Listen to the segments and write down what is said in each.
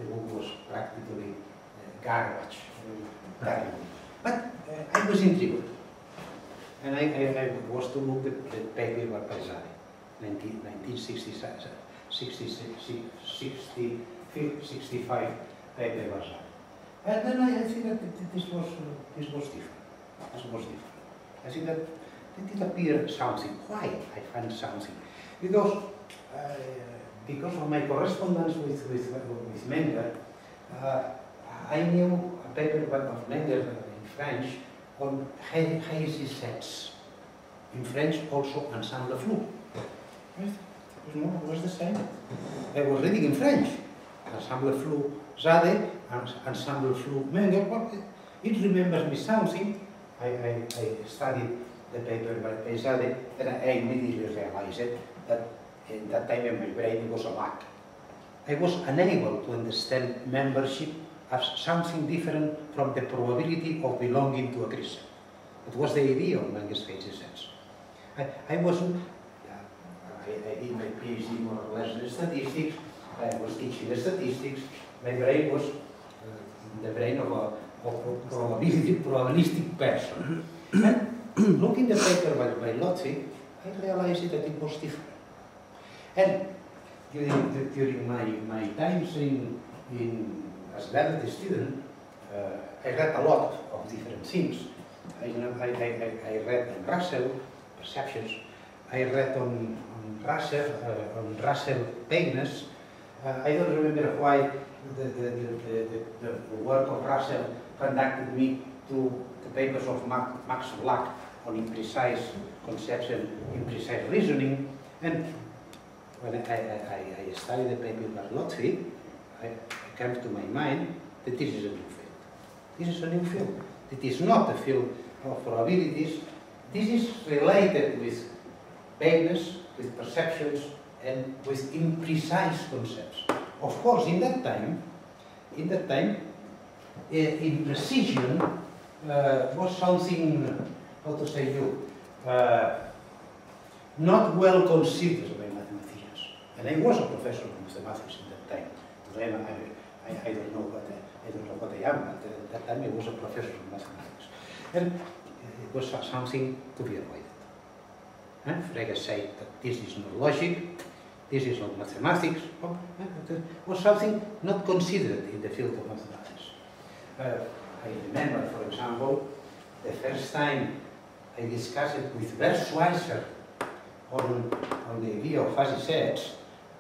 the book was practically garbage. But I was intrigued. And I was to look at the paper by Paisani, 1965 paper Paisani. And then I think that this was different. I think that it did appear something. Why I find something? Because of my correspondence with Menger, I knew a paper of Menger in French on hazy sets. In French, also ensemble flou. It was the same. I was reading in French. Ensemble flou Zade, ensemble flou Menger. It remembers me something. I studied the paper by Zade, and I immediately realized that in that time in my brain it was a lack. I was unable to understand membership as something different from the probability of belonging to a Christian. It was the idea of Menger's hazy sets. I did my PhD more or less in statistics. I was teaching statistics. My brain was the brain of a probabilistic person. And looking at the paper by Lotzi, I realized that it was different. And during my times as a graduate student, I read a lot of different things. I read on Russell, perceptions. I read on Russell Payness. I don't remember why the work of Russell conducted me to the papers of Max Black on imprecise conception, imprecise reasoning. And when I studied the paper by Lotfi, it came to my mind that this is a new field. This is a new field. It is not a field of probabilities. This is related with vagueness, with perceptions, and with imprecise concepts. Of course, in that time, imprecision was something, how to say not well considered by mathematicians. And I was a professor of mathematics in that time. Today, I don't know what I am, but at that time I was a professor of mathematics. And it was something to be avoided. Frege said that this is not logic, this is not mathematics. It was something not considered in the field of mathematics. I remember, for example, the first time I discussed it with Bert Schweitzer on the idea of fuzzy sets,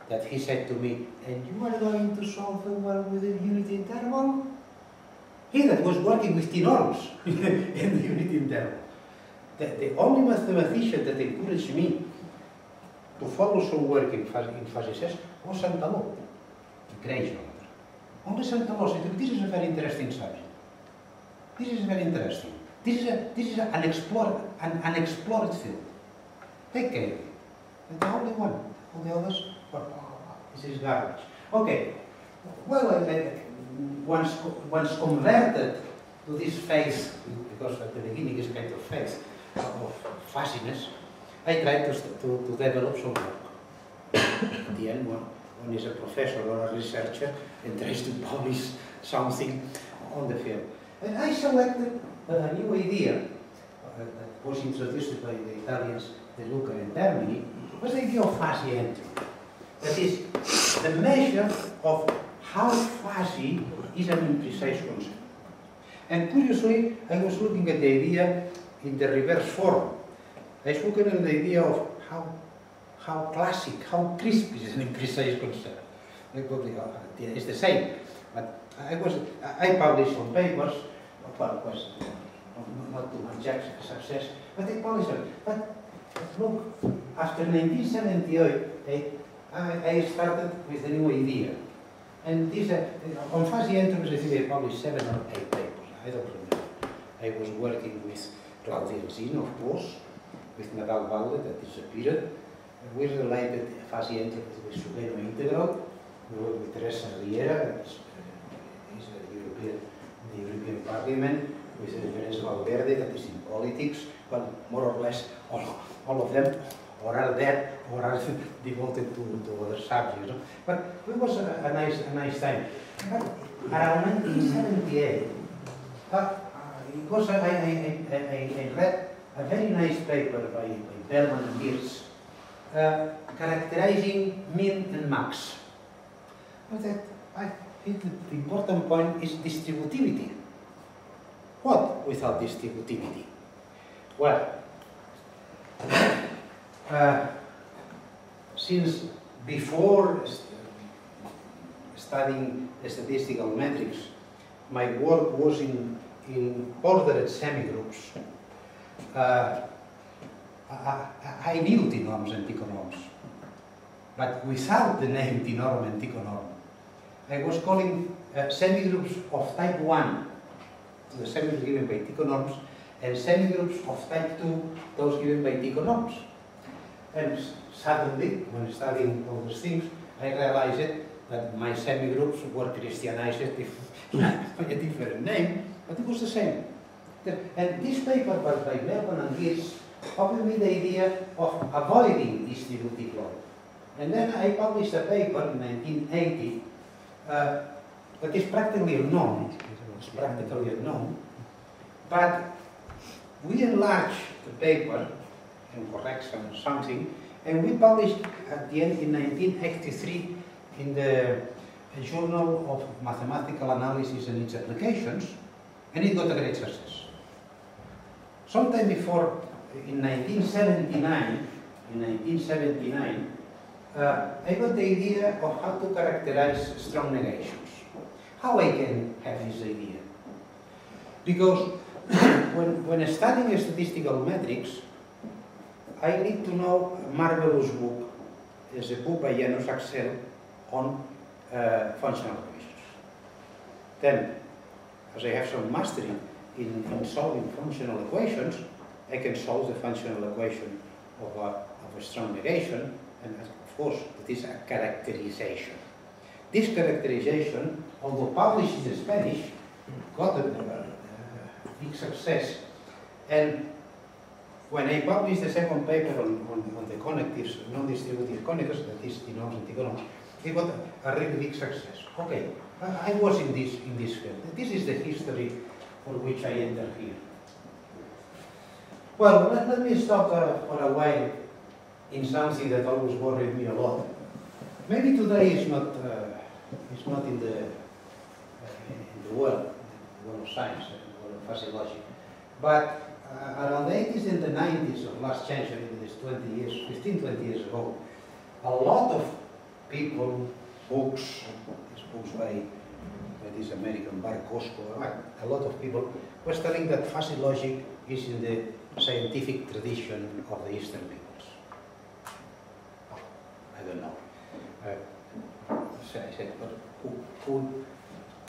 that he said to me, and you are going to solve the world with a unity interval? He that was working with t-norms in the unity interval. The only mathematician that encouraged me to follow some work in fuzzy sets was Santaló, the great geometer. Only Santaló said, this is a very interesting subject. This is very interesting. This is an unexplored field. Take care. And the only one. All the others, well, this is garbage. Okay. Well, once converted to this faith, because at the beginning is kind of faith, of fuzziness, I tried to develop some work. At the end, one is a professor or a researcher and tries to publish something on the field. And I selected a new idea that was introduced by the Italians, De Luca and Termini, was the idea of fuzzy entry. That is, the measure of how fuzzy is an imprecise concept. And curiously, I was looking at the idea in the reverse form. I was looking at the idea of how classic, how crisp is an imprecise concept. It's the same. But I published some papers, well, it was not too much success, but I published them. But look, after 1978, I started with a new idea. And this, on fuzzy entropy, I think I published 7 or 8 papers. I don't remember. I was working with Claudia Zin, of course, with Nadal Valde, that disappeared. We related fuzzy entropy with Sugeno integral, with Teresa Riera, that is the European Parliament, with Lorenzo Valverde, that is in politics. Well, more or less, all of them, or are dead, or are devoted to other subjects. No? But it was a nice time. But around 1978, it was, I read a very nice paper by Bellman and Geertz, characterizing min and max. I think the important point is distributivity. What without distributivity? Well, since before studying statistical metrics, my work was in ordered semigroups. I knew t-norms and t-norms, but without the name t-norm and t-norm. I was calling semigroups of type 1 to the semigroups given by t-norms, and semigroups of type 2, those given by t-norms. And suddenly, when studying all those things, I realized that my semigroups were Christianized by a different name, but it was the same. And this paper was by Bellman and Geertz offered me the idea of avoiding distributive law. And then I published a paper in 1980 that is practically unknown. It's practically unknown. But we enlarged the paper and correct something, and we published at the end in 1983 in the Journal of Mathematical Analysis and Its Applications, and it got a great success. Sometime before, in 1979, I got the idea of how to characterize strong negations. How I can have this idea? Because when studying statistical metrics, I need to know a marvelous book. There's a book by Janos Axel on functional equations. Then, as I have some mastery in solving functional equations, I can solve the functional equation of a strong negation, and of course, it is a characterization. This characterization, although published in Spanish, got a big success. And when I published the second paper on the connectives, non-distributive connectives, that is t-norms and t-norms, it got a really big success. Okay, I was in this field. This is the history for which I entered here. Well, let me stop for a while in something that always worried me a lot. Maybe today is not in the world of science, the world of fuzzy logic, but around the 80s and the 90s of last century, that is 15, 20 years ago, a lot of people, books by this American Bar Costco, a lot of people were telling that fuzzy logic is in the scientific tradition of the Eastern peoples. Oh, I don't know. So I said, but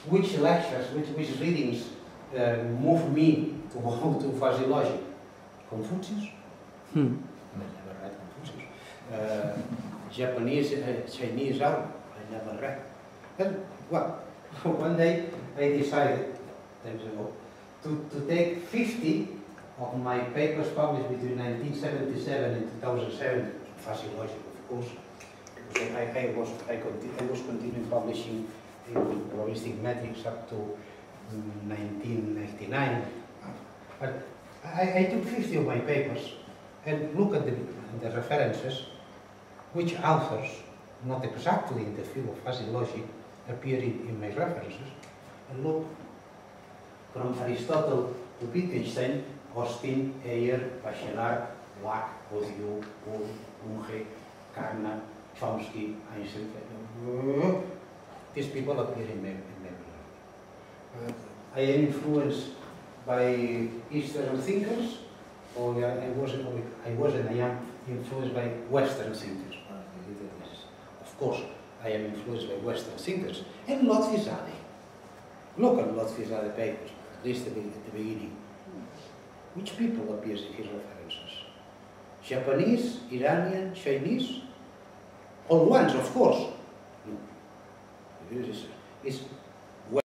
which lectures, which readings moved me to go to fuzzy logic? Confucius? I never read Confucius. Japanese, Chinese out, I never read. Then, well, one day I decided, times ago, to take 50 of my papers published between 1977 and 2007, fuzzy logic, of course, because I was continuing publishing in probabilistic metrics up to 1999. But I took 50 of my papers and looked at the references, which authors, not exactly in the field of fuzzy logic, appear in my references, and look from Aristotle to Wittgenstein, Austin, Ayer, Bachelard, Wack, Bourdieu, Bunge, Carnap, Chomsky, Einstein. These people appear in my work. I am influenced by Eastern thinkers, or I was and I am influenced by Western thinkers. Of course, I am influenced by Western thinkers. And Lotfi-Zadeh. Look at Lotfi-Zadeh papers, at least at the beginning. Which people appears in his references? Japanese, Iranian, Chinese? All ones, of course. This is